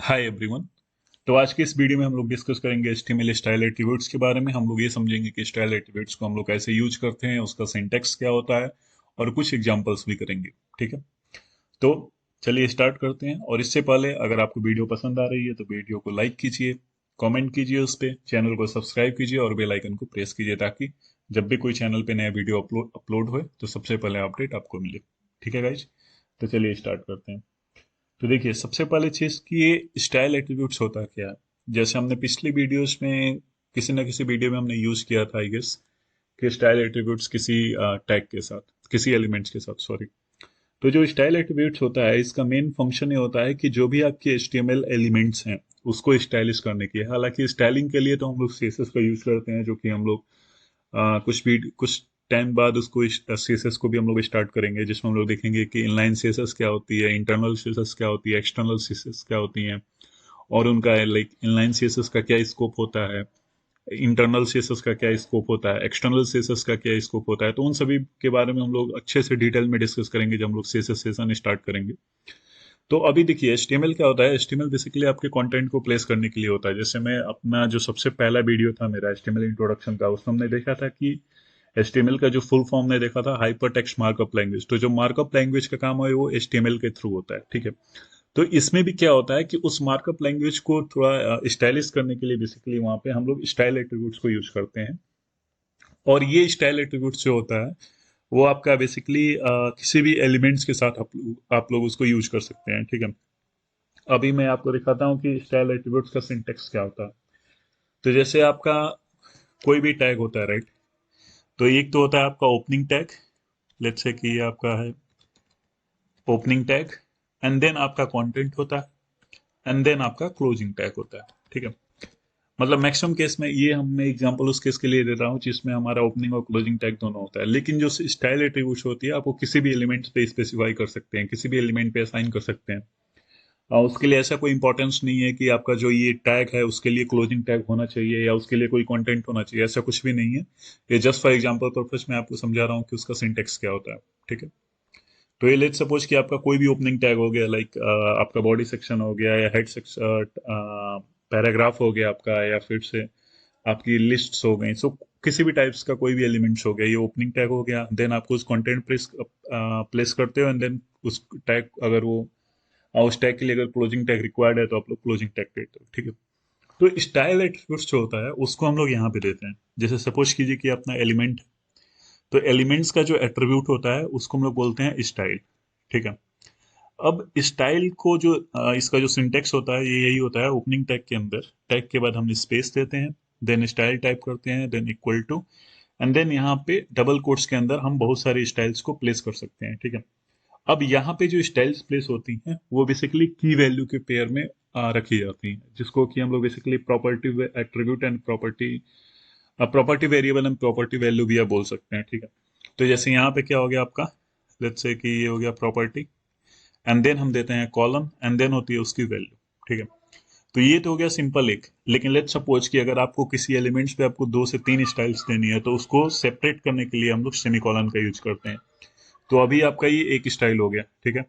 Hi everyone. तो आज के इस वीडियो में हम लोग डिस्कस करेंगे एचटीएमएल स्टाइल एट्रीब्यूट्स के बारे में। हम लोग ये समझेंगे कि स्टाइल एट्रीब्यूट्स को हम लोग कैसे यूज करते हैं, उसका सिंटैक्स क्या होता है, और कुछ एग्जांपल्स भी करेंगे। ठीक है, तो चलिए स्टार्ट करते हैं। और इससे पहले अगर आपको वीडियो पसंद आ रही है तो वीडियो को लाइक कीजिए, कमेंट कीजिए उस पर, चैनल को सब्सक्राइब कीजिए और बेल आइकन को प्रेस कीजिए ताकि जब भी कोई चैनल पे नया वीडियो अपलोड हो तो सबसे पहले अपडेट आपको मिले। ठीक है गाइज, तो चलिए स्टार्ट करते हैं। तो देखिए, सबसे पहले चीज कि ये स्टाइल एट्रीब्यूट्स होता क्या है। जैसे हमने पिछली वीडियोस में किसी ना किसी वीडियो में हमने यूज किया था आई गेस, कि स्टाइल एट्रीब्यूट्स किसी टैग के साथ, किसी एलिमेंट्स के साथ, सॉरी। तो जो स्टाइल एट्रीब्यूट्स होता है, इसका मेन फंक्शन ये होता है कि जो भी आपके एचटीएमएल एलिमेंट्स हैं उसको स्टाइलिश करने की है। हालांकि स्टाइलिंग के लिए तो हम लोग सीएसएस का यूज करते हैं, जो कि हम लोग कुछ टाइम बाद उसको सीएसएस को भी हम लोग स्टार्ट करेंगे, जिसमें हम लोग देखेंगे कि इनलाइन सीएसएस क्या होती है, इंटरनल सीएसएस क्या होती है, एक्सटर्नल सीएसएस क्या होती है, और उनका लाइक इनलाइन सीएसएस का क्या स्कोप होता है, इंटरनल सीएसएस का क्या स्कोप होता है, एक्सटर्नल सीएसएस का क्या स्कोप होता है। तो उन सभी के बारे में हम लोग अच्छे से डिटेल में डिस्कस करेंगे जब हम लोग सीएसएस सेशन स्टार्ट करेंगे। तो अभी देखिए, एचटीएमएल क्या होता है। एचटीएमएल बेसिकली आपके कंटेंट को प्लेस करने के लिए होता है। जैसे मैं अपना जो सबसे पहला वीडियो था मेरा एचटीएमएल इंट्रोडक्शन का, उसमें हमने देखा था कि एचटीएमएल का जो फुल फॉर्म ने देखा था हाइपर टेक्स्ट मार्कअप लैंग्वेज। तो जो मार्कअप लैंग्वेज का काम है वो एचटीएमएल के थ्रू होता है। ठीक है, तो इसमें भी क्या होता है कि उस मार्कअप लैंग्वेज को थोड़ा स्टाइलिश करने के लिए बेसिकली वहां पे हम लोग स्टाइल एट्रीब्यूट्स को यूज करते हैं। और ये स्टाइल एट्रीब्यूट्स जो होता है वो आपका बेसिकली किसी भी एलिमेंट्स के साथ आप लोग उसको यूज कर सकते हैं। ठीक है, अभी मैं आपको दिखाता हूँ कि स्टाइल एट्रीब्यूट्स का सिंटेक्स क्या होता है। तो जैसे आपका कोई भी टैग होता है, राइट। तो एक तो होता है आपका ओपनिंग टैग। लेट्स से कि ये आपका है ओपनिंग टैग, एंड देन आपका कंटेंट होता है, एंड देन आपका क्लोजिंग टैग होता है। ठीक है, मतलब मैक्सिमम केस में ये हम मैं एग्जांपल उस केस के लिए दे रहा हूँ जिसमें हमारा ओपनिंग और क्लोजिंग टैग दोनों होता है। लेकिन जो स्टाइल एट्रीब्यूट होती है आप वो किसी भी एलिमेंट पे स्पेसिफाई कर सकते हैं, किसी भी एलिमेंट पे असाइन कर सकते हैं। उसके लिए ऐसा कोई इंपॉर्टेंस नहीं है कि आपका जो ये टैग है उसके लिए क्लोजिंग टैग होना चाहिए या उसके लिए कोई कंटेंट होना चाहिए, ऐसा कुछ भी नहीं है। ये जस्ट फॉर एग्जांपल पर्पस मैं आपको समझा रहा हूँ कि उसका सिंटेक्स क्या होता है। ठीक है, तो ये लेट सपोज कि आपका कोई भी ओपनिंग टैग हो गया, लाइक आपका बॉडी सेक्शन हो गया या हेड सेक्शन, पैराग्राफ हो गया आपका, या फिर से आपकी लिस्ट्स हो गई। सो किसी भी टाइप्स का कोई भी एलिमेंट्स हो गया, ये ओपनिंग टैग हो गया। देन आपको उस कंटेंट प्लेस करते हो, एंड देन उस टैग अगर वो उस टैग के लिए अगर क्लोजिंग टैग रिक्वायर्ड है तो आप लोग क्लोजिंग टैग देते हो। ठीक है, तो स्टाइल एट्रीब्यूट्स जो होता है उसको हम लोग यहाँ पे देते हैं। जैसे सपोज कीजिए कि अपना एलिमेंट, तो एलिमेंट्स का जो एट्रीब्यूट होता है उसको हम लोग बोलते हैं स्टाइल। ठीक है, अब स्टाइल को जो इसका जो सिंटेक्स होता है ये यही होता है। ओपनिंग टैग के अंदर टैग के बाद हम स्पेस देते हैं, देन स्टाइल टाइप करते हैं, then equal to, and then यहाँ पे डबल कोट्स के अंदर हम बहुत सारे स्टाइल्स को प्लेस कर सकते हैं। ठीक है, अब यहाँ पे जो स्टाइल्स प्लेस होती हैं वो बेसिकली की वैल्यू के पेयर में रखी जाती हैं, जिसको कि हम लोग basically property attribute and property variable and property value भी आप बोल सकते हैं। ठीक है, तो जैसे यहाँ पे क्या हो गया आपका, लेट्स से कि ये हो गया प्रॉपर्टी, एंड देन हम देते हैं कॉलम, एंड देन होती है उसकी वैल्यू। ठीक है, तो ये तो हो गया सिंपल एक। लेकिन लेट्स सपोज कि अगर आपको किसी एलिमेंट्स पे आपको 2 से 3 स्टाइल्स देनी है तो उसको सेपरेट करने के लिए हम लोग सेमीकोलन का यूज करते हैं। तो अभी आपका ये एक स्टाइल हो गया। ठीक है,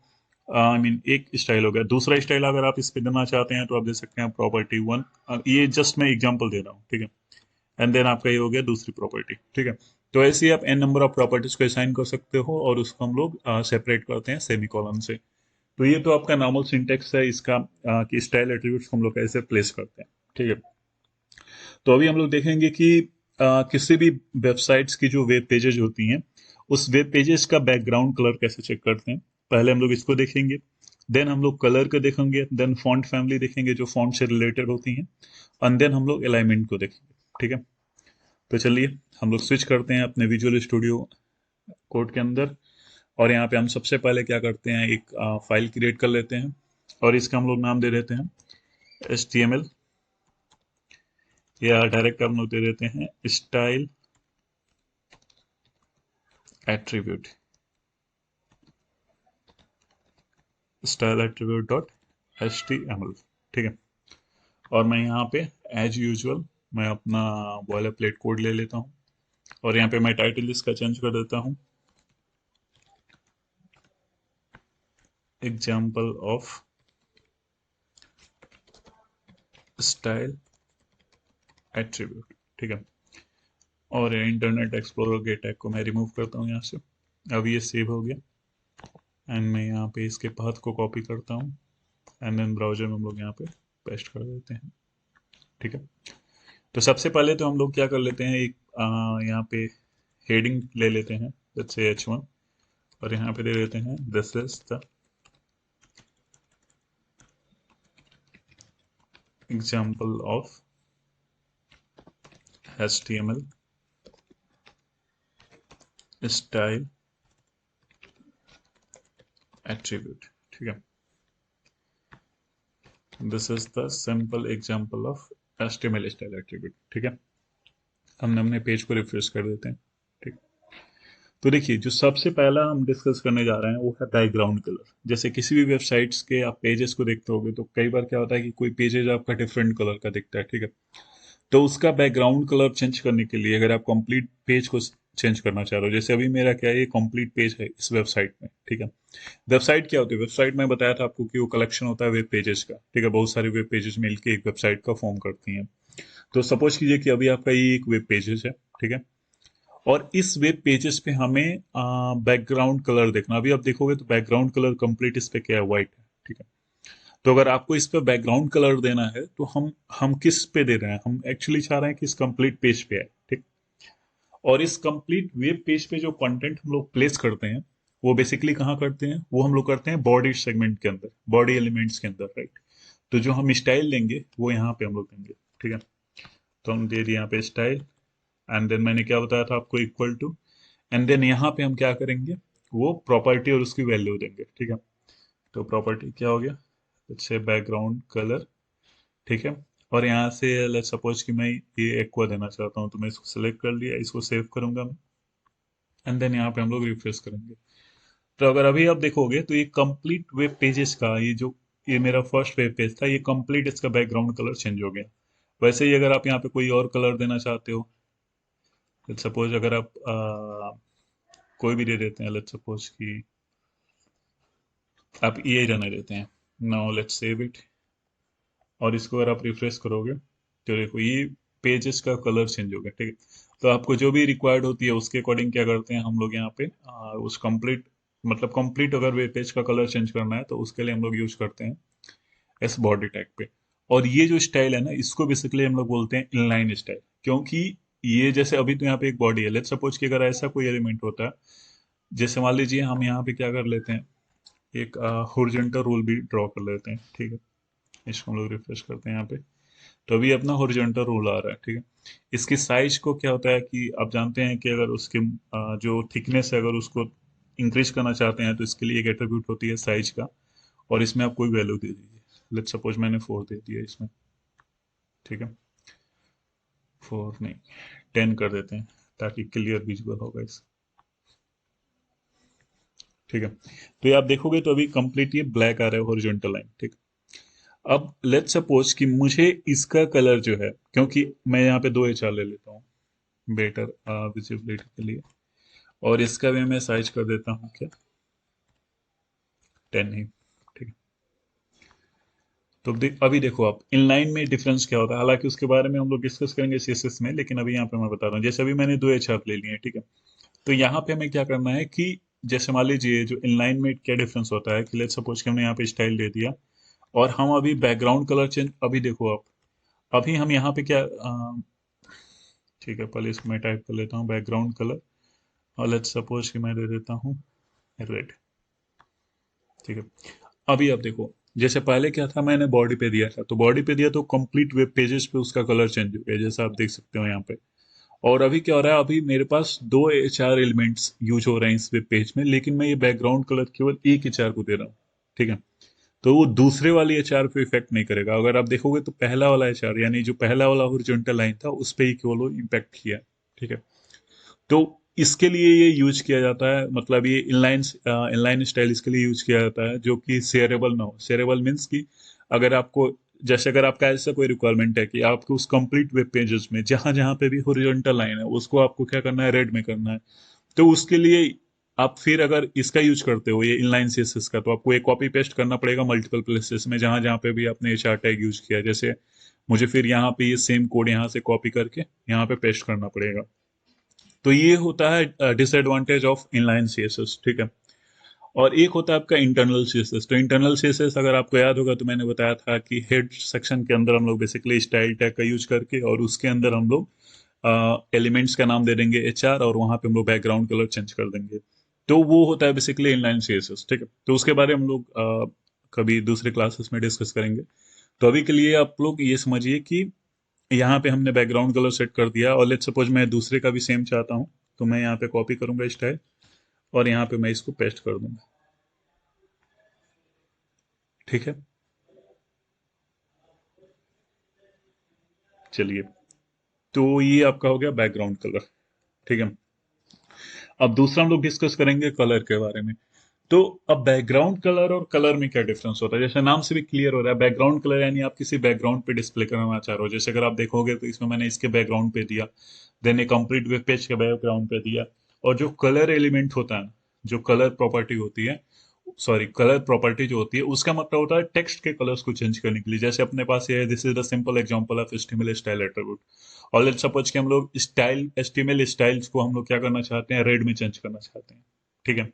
आई मीन एक स्टाइल हो गया। दूसरा स्टाइल अगर आप इस पे देना चाहते हैं तो आप दे सकते हैं प्रॉपर्टी वन। ये जस्ट मैं एग्जांपल दे रहा हूँ। ठीक है, एंड देन आपका ये हो गया दूसरी प्रॉपर्टी। ठीक है, तो ऐसे ही आप एन नंबर ऑफ प्रॉपर्टीज को असाइन कर सकते हो और उसको हम लोग सेपरेट करते हैं सेमी कॉलन से। तो ये तो आपका नॉर्मल सिंटेक्स है इसका, कि स्टाइल एट्रीब्यूट्स को हम लोग कैसे प्लेस करते हैं। ठीक है, तो अभी हम लोग देखेंगे कि किसी भी वेबसाइट्स की जो वेब पेजेज होती हैं उस वेब पेजेस का बैकग्राउंड कलर कैसे चेक करते हैं। पहले हम लोग इसको देखेंगे, देन हम लोग कलर को देखेंगे, देन फॉन्ट फैमिली देखेंगे जो फॉन्ट से रिलेटेड होती हैं, एंड देन हम लोग अलाइनमेंट को देखेंगे। ठीक है, तो चलिए हम लोग स्विच करते हैं अपने विजुअल स्टूडियो कोड के अंदर। और यहाँ पे हम सबसे पहले क्या करते हैं, एक फाइल क्रिएट कर लेते हैं और इसका हम लोग नाम दे देते हैं HTML, या डायरेक्ट हम लोग दे देते हैं style attribute, style attribute dot HTML। ठीक है, और मैं यहाँ पे एज यूजुअल मैं अपना बॉयलर प्लेट कोड ले लेता हूँ और यहाँ पे मैं टाइटल इसका चेंज कर देता हूँ, एग्जाम्पल ऑफ स्टाइल एट्रीब्यूट, ठीक है। और इंटरनेट एक्सप्लोरर के टैग को मैं रिमूव करता हूँ यहाँ से। अब ये सेव हो गया एंड मैं यहाँ पे इसके पाथ को कॉपी करता हूँ एंड देन ब्राउजर में हम लोग यहाँ पे पेस्ट कर देते हैं, ठीक है। तो सबसे पहले तो हम लोग क्या कर लेते हैं, एक यहाँ पे हेडिंग ले लेते हैं, लेट्स से H1, और यहाँ पे दे देते हैं this is the example of HTML style attribute, ठीक है। This is the simple example of HTML style attribute, ठीक है। हमने अपने पेज को रिफ्रेश कर देते हैं, ठीक। तो देखिए, जो सबसे पहला हम डिस्कस करने जा रहे हैं वो है बैकग्राउंड कलर। जैसे किसी भी वेबसाइट्स के आप पेजेस को देखते होगे तो कई बार क्या होता है कि कोई पेजेज आपका डिफरेंट कलर का दिखता है, ठीक है। तो उसका बैकग्राउंड कलर चेंज करने के लिए अगर आप कंप्लीट पेज को चेंज करना चाह रहे हो, जैसे अभी मेरा क्या है, ये कंप्लीट पेज है इस वेबसाइट में, ठीक है। वेबसाइट क्या होती है, वेबसाइट में बताया था आपको कि वो कलेक्शन होता है वेब पेजेस का, ठीक है। बहुत सारे वेब पेजेस मिलके एक वेबसाइट का फॉर्म करती हैं। तो सपोज कीजिए कि अभी आपका ये एक वेब पेजेस है, ठीक है। और इस वेब पेजेस पे हमें बैकग्राउंड कलर देखना। अभी आप देखोगे तो बैकग्राउंड कलर कंप्लीट इस पे क्या है, व्हाइट है, ठीक है। तो अगर आपको इस पे बैकग्राउंड कलर देना है तो हम किस पे दे रहे हैं, हम एक्चुअली चाह रहे हैं कि इस कंप्लीट पेज पे है, ठीक। और इस कंप्लीट वेब पेज पे जो कंटेंट हम लोग प्लेस करते हैं वो बेसिकली कहाँ करते हैं, वो हम लोग करते हैं बॉडी सेगमेंट के अंदर, बॉडी एलिमेंट्स के अंदर, राइट। तो जो हम स्टाइल देंगे वो यहाँ पे हम लोग देंगे, ठीक है। तो हम दे दिए यहाँ पे स्टाइल एंड देन मैंने क्या बताया था आपको, इक्वल टू, एंड देन यहाँ पे हम क्या करेंगे, वो प्रॉपर्टी और उसकी वैल्यू देंगे, ठीक है। तो प्रॉपर्टी क्या हो गया, जैसे बैकग्राउंड कलर, ठीक है। और यहाँ से लेट्स सपोज कि मैं ये एक्वा देना चाहता हूँ, तो मैं इसको सेलेक्ट कर लिया, इसको सेव करूंगा मैं एंड देन यहाँ पे हम लोग रिफ्रेश करेंगे। तो अगर अभी आप देखोगे तो ये कंप्लीट वेब पेजेस का, ये मेरा फर्स्ट वेब पेज था, ये कंप्लीट इसका बैकग्राउंड कलर चेंज हो गया। वैसे ही अगर आप यहाँ पे कोई और कलर देना चाहते हो, लेट्स सपोज अगर आप कोई भी दे देते हैं, लेट्स सपोज कि आप ये रहने देते हैं, नाउ लेट्स सेव इट। और इसको अगर आप रिफ्रेश करोगे तो देखो ये पेजेस का कलर चेंज हो गया, ठीक है। तो आपको जो भी रिक्वायर्ड होती है उसके अकॉर्डिंग क्या करते हैं हम लोग यहाँ पे उस कंप्लीट, मतलब कंप्लीट अगर वेब पेज का कलर चेंज करना है तो उसके लिए हम लोग यूज करते हैं एस बॉडी टैग पे। और ये जो स्टाइल है ना, इसको बेसिकली हम लोग बोलते हैं इनलाइन स्टाइल, क्योंकि ये जैसे अभी तो यहाँ पे एक बॉडी है, लेट्स सपोज कि अगर ऐसा कोई एलिमेंट होता है, जैसे मान लीजिए हम यहाँ पे क्या कर लेते हैं, एक हॉरिजॉन्टल रूल भी ड्रॉ कर लेते हैं, ठीक है। इसको हम लोग रिफ्रेश करते हैं यहाँ पे, तो अभी अपना हॉरिजॉन्टल रूल आ रहा है, ठीक है। इसकी साइज को क्या होता है कि आप जानते हैं कि अगर उसकी जो थिकनेस है अगर उसको इंक्रीज करना चाहते हैं तो इसके लिए एक एट्रीब्यूट होती है साइज का, और इसमें आप कोई वैल्यू दे दीजिए। लेट्स सपोज मैंने 4 दे दिया इसमें, ठीक है। 4 नहीं, 10 कर देते हैं ताकि क्लियर विजुअल होगा इस, ठीक है। तो ये आप देखोगे तो अभी कंप्लीट ये ब्लैक आ रहा है हॉरिजॉन्टल लाइन, ठीक। अब लेट्स सपोज कि मुझे इसका कलर जो है, क्योंकि मैं यहाँ पे 2 HR ले लेता हूँ बेटर विजिबिलिटी के लिए, और इसका भी मैं साइज कर देता हूँ क्या, 10 ही, ठीक है। तो अभी देखो आप इनलाइन में डिफरेंस क्या होता है, हालांकि उसके बारे में हम लोग डिस्कस करेंगे CSS में, लेकिन अभी यहाँ पे मैं बता रहा हूँ। जैसे अभी मैंने 2 HR ले लिए हैं, ठीक है। तो यहाँ पे हमें क्या करना है कि जैसे मान लीजिए जो इनलाइन में क्या डिफरेंस होता है कि लेट्स सपोज कि हमने यहाँ पे स्टाइल दे दिया और हम अभी बैकग्राउंड कलर चेंज, अभी देखो आप, अभी हम यहाँ पे क्या ठीक है, पहले इसको मैं टाइप कर लेता हूँ बैकग्राउंड कलर, और लेट्स सपोज कि मैं दे देता हूँ रेड, ठीक है। अभी आप देखो, जैसे पहले क्या था, मैंने बॉडी पे दिया था, तो बॉडी पे दिया तो कंप्लीट वेब पेजेस पे उसका कलर चेंज हो गया, जैसा आप देख सकते हो यहाँ पे। और अभी क्या हो रहा है, अभी मेरे पास 2 HR एलिमेंट्स यूज हो रहे हैं इस वेब पेज में, लेकिन मैं ये बैकग्राउंड कलर केवल एक HR को दे रहा हूँ, ठीक है। तो वो दूसरे वाले HR पे इफेक्ट नहीं करेगा। अगर आप देखोगे तो पहला वाला HR, यानी जो पहला वाला हॉरिजॉन्टल लाइन था, उस पे ही केवल इम्पैक्ट किया, ठीक है। तो इसके लिए ये यूज किया जाता है, मतलब ये इनलाइन इनलाइन स्टाइल इसके लिए यूज किया जाता है जो कि शेयरेबल ना हो। शेयरेबल मीन्स कि अगर आपको, जैसे अगर आपका ऐसा कोई रिक्वायरमेंट है कि आपको उस कंप्लीट वेब पेजेस में जहां जहां पे भी हॉरिजॉन्टल लाइन है उसको आपको क्या करना है, रेड में करना है, तो उसके लिए आप फिर अगर इसका यूज करते हो ये इनलाइन सीएसएस का, तो आपको एक कॉपी पेस्ट करना पड़ेगा मल्टीपल प्लेसेस में, जहां जहां पे भी आपने एचआर टैग यूज किया है। जैसे मुझे फिर यहाँ पे ये सेम कोड यहाँ से कॉपी करके यहाँ पे पेस्ट करना पड़ेगा। तो ये होता है डिसएडवांटेज ऑफ इनलाइन सीएसएस, ठीक है। और एक होता है आपका इंटरनल सीएसएस। तो इंटरनल सीएसएस अगर आपको याद होगा तो मैंने बताया था कि हेड सेक्शन के अंदर हम लोग बेसिकली स्टाइल टैग का यूज करके, और उसके अंदर हम लोग एलिमेंट्स का नाम दे देंगे एचआर, और वहां पे हम लोग बैकग्राउंड कलर चेंज कर देंगे। तो वो होता है बेसिकली इनलाइन सीएसएस, ठीक है। तो उसके बारे में हम लोग कभी दूसरे क्लासेस में डिस्कस करेंगे। तो अभी के लिए आप लोग ये समझिए कि यहाँ पे हमने बैकग्राउंड कलर सेट कर दिया, और लेट्स सपोज मैं दूसरे का भी सेम चाहता हूँ, तो मैं यहाँ पे कॉपी करूंगा स्टाइल, और यहाँ पे मैं इसको पेस्ट कर दूंगा, ठीक है। चलिए, तो ये आपका हो गया बैकग्राउंड कलर, ठीक है। अब दूसरा हम लोग डिस्कस करेंगे कलर के बारे में। तो अब बैकग्राउंड कलर और कलर में क्या डिफरेंस होता है, जैसे नाम से भी क्लियर हो रहा है, बैकग्राउंड कलर यानी आप किसी बैकग्राउंड पे डिस्प्ले करना चाह रहे हो। जैसे अगर आप देखोगे तो इसमें मैंने इसके बैकग्राउंड पे दिया, देन ए कंप्लीट वेब पेज के बैकग्राउंड पे दिया। और जो कलर एलिमेंट होता है, जो कलर प्रॉपर्टी होती है, सॉरी कलर प्रॉपर्टी जो होती है, उसका मतलब होता है टेक्स्ट के कलर्स को चेंज करने के लिए। जैसे अपने पास ये है, this is the simple example of HTML style attribute. और लेट्स सपोज कि हम लोग स्टाइल एचटीएमएल स्टाइल्स को हम लोग क्या करना चाहते हैं, रेड में चेंज करना चाहते हैं, ठीक है।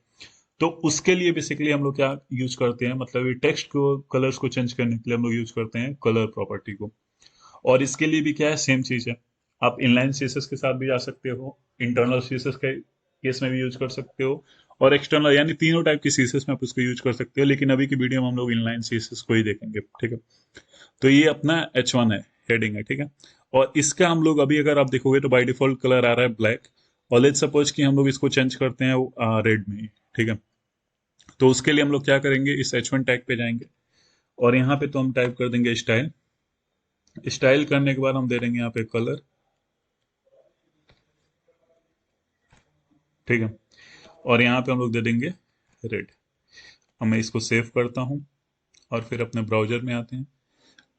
तो उसके लिए बेसिकली हम लोग क्या यूज करते हैं, मतलब ये टेक्स्ट को कलर्स को चेंज करने के लिए हम लोग यूज करते हैं कलर प्रॉपर्टी को। और इसके लिए भी क्या है, सेम चीज है। आप इनलाइन सीएसएस के साथ भी जा सकते हो, इंटरनल सीएसएस के केस में भी यूज कर सकते हो, और एक्सटर्नल यानी तीनों टाइप की सीएसएस में आप उसको यूज कर सकते हो। लेकिन अभी की वीडियो में हम लोग इनलाइन सीएसएस को ही देखेंगे, ठीक है। तो ये अपना H1 है, हेडिंग है, ठीक है। और इसका हम लोग अभी अगर आप देखोगे तो बाय डिफॉल्ट कलर आ रहा है ब्लैक, और लेट्स सपोज कि हम लोग इसको चेंज करते हैं रेड में, ठीक है। तो उसके लिए हम लोग क्या करेंगे, इस H1 टैग पे जाएंगे, और यहाँ पे तो हम टाइप कर देंगे स्टाइल। स्टाइल करने के बाद हम दे देंगे यहाँ पे कलर, ठीक है। और यहाँ पे हम लोग दे देंगे रेड। अब मैं इसको सेव करता हूँ, और फिर अपने ब्राउजर में आते हैं।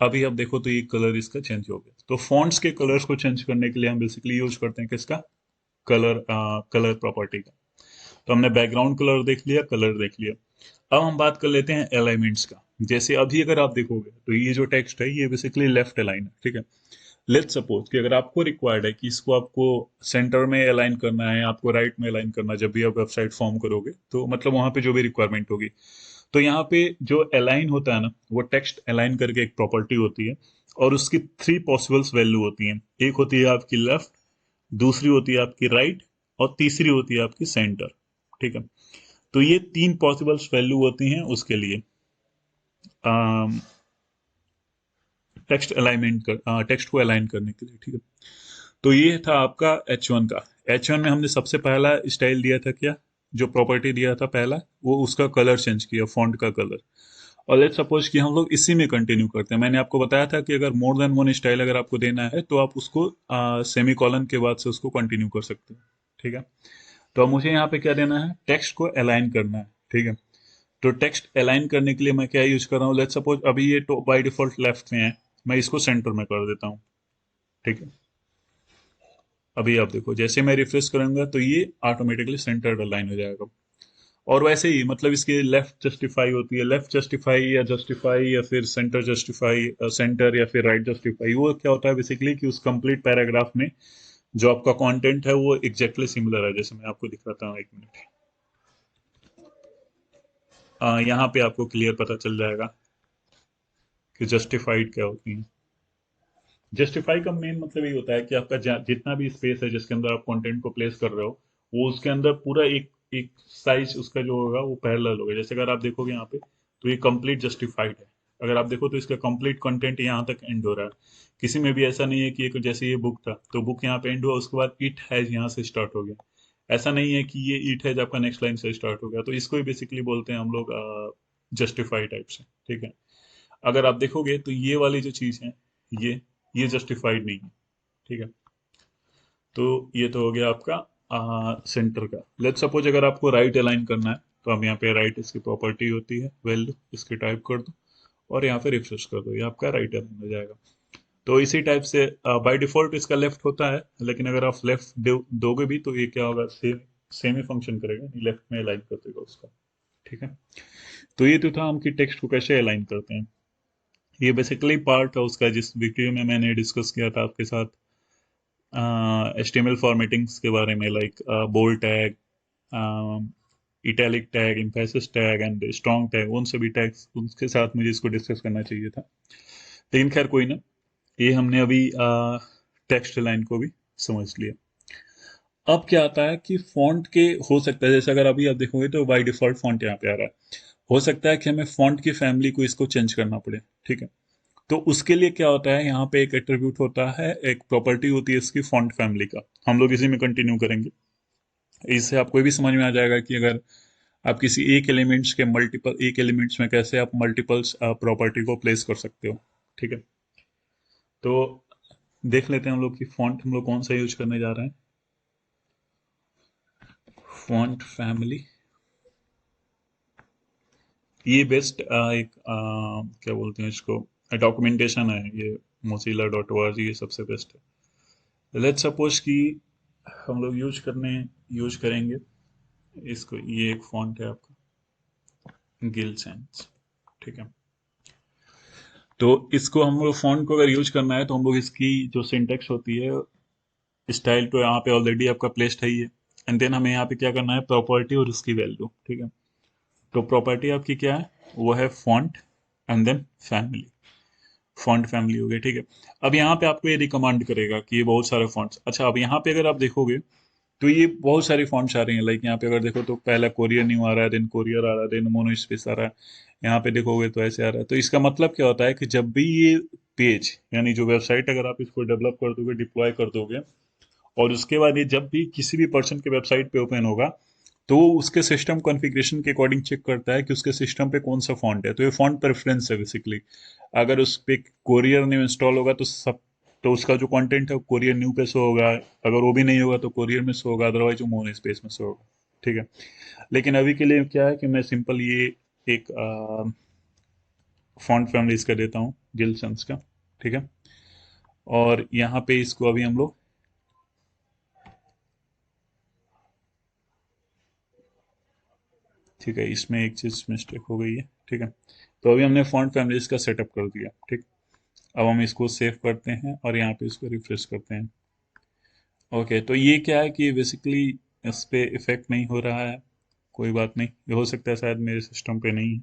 अभी आप देखो तो ये कलर इसका चेंज हो गया। तो फॉन्ट्स के कलर्स को चेंज करने के लिए हम बेसिकली यूज करते हैं किसका, कलर कलर प्रॉपर्टी का। तो हमने बैकग्राउंड कलर देख लिया, कलर देख लिया। अब हम बात कर लेते हैं अलाइनमेंट्स का। जैसे अभी अगर आप देखोगे तो ये जो टेक्स्ट है ये बेसिकली लेफ्ट अलाइन है, ठीक है। लेट्स सपोज कि अगर आपको रिक्वायर्ड है कि इसको आपको सेंटर में अलाइन करना है, आपको राइट में अलाइन करना है, जब भी आप वेबसाइट फॉर्म करोगे तो मतलब वहां पे जो भी रिक्वायरमेंट होगी, तो यहाँ पे जो अलाइन होता है ना, वो टेक्स्ट अलाइन करके एक प्रॉपर्टी होती है। और उसकी थ्री पॉसिबल्स वैल्यू होती हैं। एक होती है आपकी लेफ्ट, दूसरी होती है आपकी राइट, और तीसरी होती है आपकी सेंटर, ठीक है। तो ये तीन पॉसिबल्स वैल्यू होती हैं उसके लिए, टेक्स्ट अलाइनमेंट कर टेक्स्ट को अलाइन करने के लिए, ठीक है। तो ये था आपका H1 का। H1 में हमने सबसे पहला स्टाइल दिया था क्या, जो प्रॉपर्टी दिया था पहला, वो उसका कलर चेंज किया, फॉन्ट का कलर। और लेट्स सपोज कि हम लोग इसी में कंटिन्यू करते हैं। मैंने आपको बताया था कि अगर मोर देन वन स्टाइल अगर आपको देना है तो आप उसको सेमी कॉलन के बाद से उसको कंटिन्यू कर सकते हो, ठीक है। तो अब मुझे यहाँ पे क्या देना है, टेक्स्ट को अलाइन करना है, ठीक है। तो टेक्स्ट अलाइन करने के लिए मैं क्या यूज कर रहा हूँ, लेट्स सपोज अभी ये तो बाय डिफॉल्ट लेफ्ट में है, मैं इसको सेंटर में कर देता हूँ, ठीक है। अभी आप देखो जैसे मैं रिफ्रेश करूंगा तो ये ऑटोमेटिकली सेंटर अलाइन हो जाएगा। और वैसे ही मतलब इसके लेफ्ट जस्टिफाई होती है, लेफ्ट जस्टिफाई या जस्टिफाई या फिर सेंटर जस्टिफाई, सेंटर या फिर राइट जस्टिफाई, वो क्या होता है बेसिकली कि उस कंप्लीट पैराग्राफ में जो आपका कंटेंट है वो एग्जैक्टली सिमिलर है। जैसे मैं आपको दिखाता हूँ, एक मिनट। यहाँ पे आपको क्लियर पता चल जाएगा कि जस्टिफाइड क्या होती है। जस्टिफाई का मेन मतलब ये होता है कि आपका जितना भी स्पेस है जिसके अंदर आप कंटेंट को प्लेस कर रहे हो, वो उसके अंदर पूरा एक एक साइज उसका जो होगा वो पैरेलल होगा। जैसे अगर आप देखोगे यहाँ पे तो ये कंप्लीट जस्टिफाइड है। अगर आप देखो तो इसका कंप्लीट कंटेंट यहाँ तक एंड हो रहा है। किसी में भी ऐसा नहीं है कि एक जैसे ये बुक था तो बुक यहाँ पे एंड हुआ, उसके बाद इट हैज यहाँ से स्टार्ट हो गया। ऐसा नहीं है कि ये इट हैज आपका नेक्स्ट लाइन से स्टार्ट हो गया। तो इसको ही बेसिकली बोलते हैं हम लोग जस्टिफाई टाइप से, ठीक है। अगर आप देखोगे तो ये वाली जो चीज है, ये ये जस्टिफाइड नहीं है, ठीक है। तो ये तो हो गया आपका सेंटर का। लेट्स सपोज अगर आपको राइट अलाइन करना है, तो हम यहाँ पे राइट इसकी प्रॉपर्टी होती है, वैल्यू इसकी टाइप कर दो, और यहाँ पे रिफ्रेश कर दो, ये आपका राइट अलाइन हो जाएगा। तो इसी टाइप से बाय डिफॉल्ट इसका लेफ्ट होता है, लेकिन अगर आप लेफ्ट दोगे भी तो ये क्या होगा, सेम सेम ही फंक्शन करेगा, लेफ्ट में अलाइन कर देगा उसका। ठीक है। तो ये तो था हम कि टेक्स्ट को कैसे अलाइन करते हैं। ये बेसिकली पार्ट है उसका जिस वीडियो में मैंने डिस्कस किया था आपके साथ HTML फॉर्मेटिंग्स के बारे में, like bold tag, italic tag, emphasis tag and strong tag, उन सभी टैग्स उनके साथ मुझे इसको डिस्कस करना चाहिए था, लेकिन खैर कोई ना। ये हमने अभी टेक्स्ट लाइन को भी समझ लिया। अब क्या आता है कि फॉन्ट के, हो सकता है जैसे अगर अभी आप देखोगे तो बाय डिफॉल्ट फॉन्ट यहाँ पे आ रहा है, हो सकता है कि हमें फॉन्ट की फैमिली को इसको चेंज करना पड़े। ठीक है। तो उसके लिए क्या होता है, यहाँ पे एक एट्रीब्यूट होता है, एक प्रॉपर्टी होती है इसकी फॉन्ट फैमिली का, हम लोग इसी में कंटिन्यू करेंगे। इससे आपको ये भी समझ में आ जाएगा कि अगर आप किसी एक एलिमेंट्स के मल्टीपल, एक एलिमेंट्स में कैसे आप मल्टीपल्स प्रॉपर्टी को प्लेस कर सकते हो। ठीक है। तो देख लेते हैं हम लोग कि फॉन्ट हम लोग कौन सा यूज करने जा रहे हैं। फॉन्ट फैमिली, ये बेस्ट एक क्या बोलते हैं इसको, डॉक्यूमेंटेशन है ये, Mozilla dot O R G, ये सबसे बेस्ट है। लेट्स सपोज कि हम लोग यूज करेंगे इसको, ये एक फॉन्ट है आपका गिल सेंस। ठीक है। तो इसको हम लोग फॉन्ट को अगर यूज करना है तो हम लोग इसकी जो सिंटेक्स होती है, स्टाइल तो यहाँ पे ऑलरेडी आपका प्लेस्ड है ही है, एंड देन हमें यहाँ पे क्या करना है, प्रॉपर्टी और उसकी वैल्यू। ठीक है। तो प्रॉपर्टी आपकी क्या है, वो है font and then family, font family हो गई। ठीक है। अब यहाँ पे आपको ये रिकमेंड करेगा कि ये बहुत सारे फॉन्ट्स, अच्छा अब यहाँ पे अगर आप देखोगे तो ये बहुत सारी फॉन्ट्स आ रही हैं, लाइक यहाँ पे अगर देखो तो पहला कोरियर न्यू आ रहा है, देन कोरियर आ रहा है, देन मोनो स्पेस आ रहा है, यहाँ पे देखोगे तो ऐसे आ रहा है। तो इसका मतलब क्या होता है कि जब भी ये पेज, यानी जो वेबसाइट, अगर आप इसको डेवलप कर दोगे, डिप्लॉय कर दोगे, और उसके बाद ये जब भी किसी भी पर्सन के वेबसाइट पे ओपन होगा, तो वो उसके सिस्टम कॉन्फ़िगरेशन के अकॉर्डिंग चेक करता है कि उसके सिस्टम पे कौन सा फॉन्ट है। तो ये फॉन्ट प्रेफरेंस है बेसिकली। अगर उस पे कोरियर न्यू इंस्टॉल होगा तो सब, तो उसका जो कंटेंट है वो कोरियर न्यू पे शो होगा, अगर वो भी नहीं होगा तो कोरियर में शो होगा, अदरवाइज वो मोनो स्पेस में शो होगा। ठीक है। लेकिन अभी के लिए क्या है कि मैं सिंपल ये एक फॉन्ट फैमिली इसका देता हूँ, गिल्सन्स का। ठीक है। और यहाँ पे इसको अभी हम लोग, ठीक है, इसमें एक चीज मिस्टेक हो गई है। ठीक है। तो अभी हमने फॉन्ट फैमिलीज का सेटअप कर दिया। ठीक। अब हम इसको सेव करते हैं और यहाँ पे इसको रिफ्रेश करते हैं। ओके, तो ये क्या है कि बेसिकली इस पे इफेक्ट नहीं हो रहा है, कोई बात नहीं, ये हो सकता है शायद मेरे सिस्टम पे नहीं है।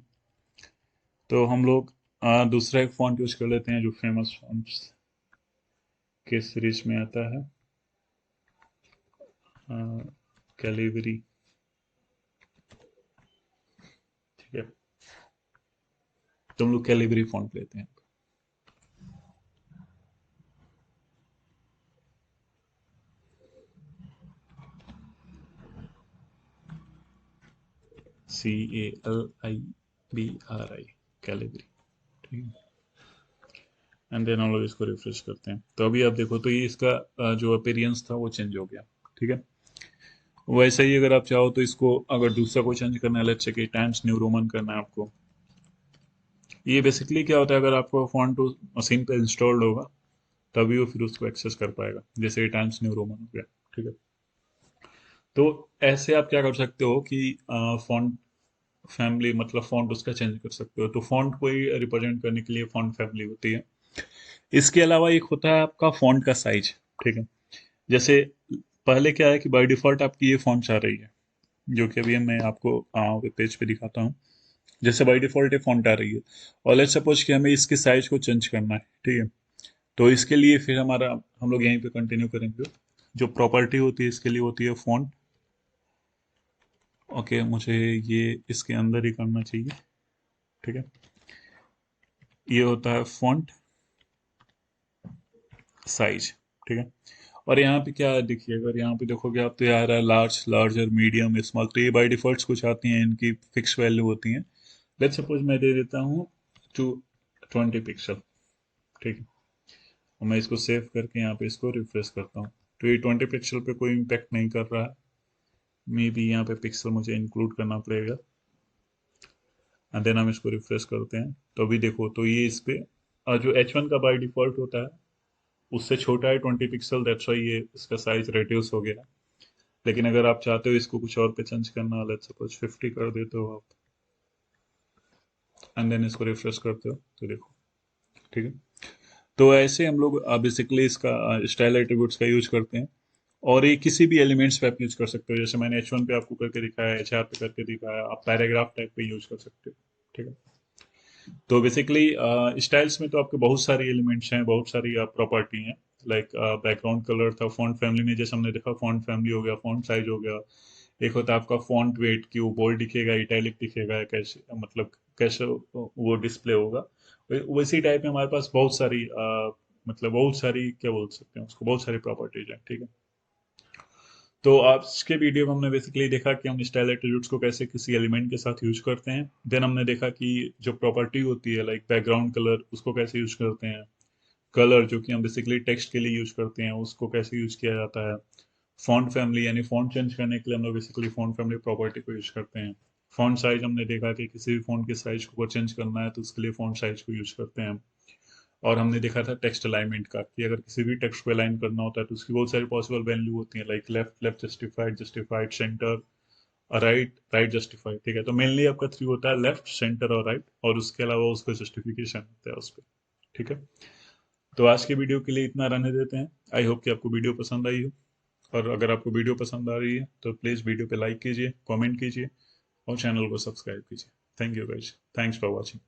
तो हम लोग दूसरा एक फॉन्ट यूज कर लेते हैं जो फेमस फॉन्ट्स के सीरीज में आता है, कैलिबरी। ठीक है। तो हम लोग कैलिबरी फॉन्ट लेते हैं। CALIBRI, Calibri. ठीक है। एंड देन हम लोग इसको रिफ्रेश करते हैं, तो अभी आप देखो तो ये इसका जो अपीयरेंस था वो चेंज हो गया। ठीक है। वैसे ही अगर आप चाहो तो इसको, अगर दूसरा कोई चेंज करना है, लेट्स से कि टाइम्स न्यू रोमन करना है आपको, ये बेसिकली क्या होता है, अगर आपको फॉन्ट मशीन पे इंस्टॉल्ड होगा तभी वो फिर उसको एक्सेस कर पाएगा, जैसे ये टाइम्स न्यू रोमन हो गया। ठीक है। तो ऐसे आप क्या कर सकते हो कि फॉन्ट फैमिली, मतलब फॉन्ट उसका चेंज कर सकते हो, तो फॉन्ट को ही रिप्रेजेंट करने के लिए फॉन्ट फैमिली होती है। इसके अलावा एक होता है आपका फॉन्ट का साइज। ठीक है। जैसे पहले क्या है कि बाय डिफॉल्ट आपकी ये फॉन्ट्स आ रही है, जो कि अभी मैं आपको वेब पेज पे दिखाता हूँ। जैसे बाय डिफॉल्ट ये फॉन्ट आ रही है, और लेट्स सपोज कि हमें इसके साइज को चेंज करना है। ठीक है। तो इसके लिए फिर हमारा, हम लोग यहीं पे कंटिन्यू करेंगे। जो प्रॉपर्टी होती है इसके लिए होती है फॉन्ट। ओके, मुझे ये इसके अंदर ही करना चाहिए। ठीक है। ये होता है फॉन्ट साइज। ठीक है। और यहाँ पे क्या है, देखिए अगर यहाँ पे देखोगे आप तो ये आ रहा है लार्ज, लार्जर, मीडियम, स्मॉल, तो ये बाय डिफॉल्ट कुछ आती हैं, इनकी फिक्स वैल्यू होती हैं। लेट्स सपोज मैं दे देता हूँ टू 20 पिक्सल। ठीक है। और मैं इसको सेव करके यहाँ पे इसको रिफ्रेश करता हूँ, तो ये 20 पिक्सल पे कोई इम्पेक्ट नहीं कर रहा है। मे बी यहाँ पे पिक्सल मुझे इंक्लूड करना पड़ेगा, एंड देन हम इसको रिफ्रेश करते हैं, तो अभी देखो तो ये इस पे जो H1 का बाय डिफॉल्ट होता है उससे छोटा है 20 पिक्सल, दैट्स वाई ये इसका साइज रिड्यूस हो गया। लेकिन अगर आप चाहते हो इसको कुछ और पे चेंज करना, लेट्स सपोज 50 कर देते हो आप, एंड देन इसको रिफ्रेश करते हो तो देखो, ठीक है। तो ऐसे हम लोग बेसिकली इसका स्टाइल एट्रीब्यूट्स का यूज करते हैं। और ये किसी भी एलिमेंट्स पे आप यूज कर सकते हो, जैसे मैंने H1 पे आपको करके दिखाया, HR पे करके दिखाया, आप पैराग्राफ टाइप पे यूज कर सकते हो, ठीक है। तो बेसिकली स्टाइल्स में तो आपके बहुत सारी एलिमेंट्स हैं, बहुत सारी प्रॉपर्टी हैं। लाइक बैकग्राउंड कलर था, फॉन्ट फैमिली में जैसे हमने देखा, फॉन्ट फैमिली हो गया, फॉन्ट साइज हो गया। एक होता है आपका फॉन्ट वेट, कि वो बोल्ड दिखेगा, इटैलिक दिखेगा, कैसे मतलब कैसे वो डिस्प्ले होगा। वैसी टाइप में हमारे पास बहुत सारी मतलब बहुत सारी क्या बोल सकते हैं उसको, बहुत सारी प्रॉपर्टीज हैं, ठीक है। तो आज के वीडियो में हमने बेसिकली देखा कि हम स्टाइल एट्रीब्यूट्स को कैसे किसी एलिमेंट के साथ यूज करते हैं। देन हमने देखा कि जो प्रॉपर्टी होती है लाइक बैकग्राउंड कलर, उसको कैसे यूज करते हैं। कलर जो कि हम बेसिकली टेक्स्ट के लिए यूज करते हैं, उसको कैसे यूज किया जाता है। फॉन्ट फैमिली यानी फॉन्ट चेंज करने के लिए हम लोग बेसिकली फॉन्ट फैमिली प्रॉपर्टी को यूज करते हैं। फॉन्ट साइज हमने देखा कि किसी भी फॉन्ट के साइज को चेंज करना है तो उसके लिए फॉन्ट साइज को यूज करते हैं। और हमने देखा था टेक्स्ट अलाइनमेंट का, कि अगर किसी भी टेक्स्ट को अलाइन करना होता है तो उसकी बहुत सारी पॉसिबल वैल्यू होती है, like left left justified justified, centre, right right justified, ठीक है। तो मेनली आपका थ्री होता है, लेफ्ट सेंटर और राइट, और उसके अलावा उसका जस्टिफिकेशन होता है उस पर, ठीक है। तो आज के वीडियो के लिए इतना रहने देते हैं। आई होप कि आपको वीडियो पसंद आई हो। और अगर आपको वीडियो पसंद आ रही है तो प्लीज़ वीडियो पे लाइक कीजिए, कमेंट कीजिए और चैनल को सब्सक्राइब कीजिए। Thank you guys, thanks for watching.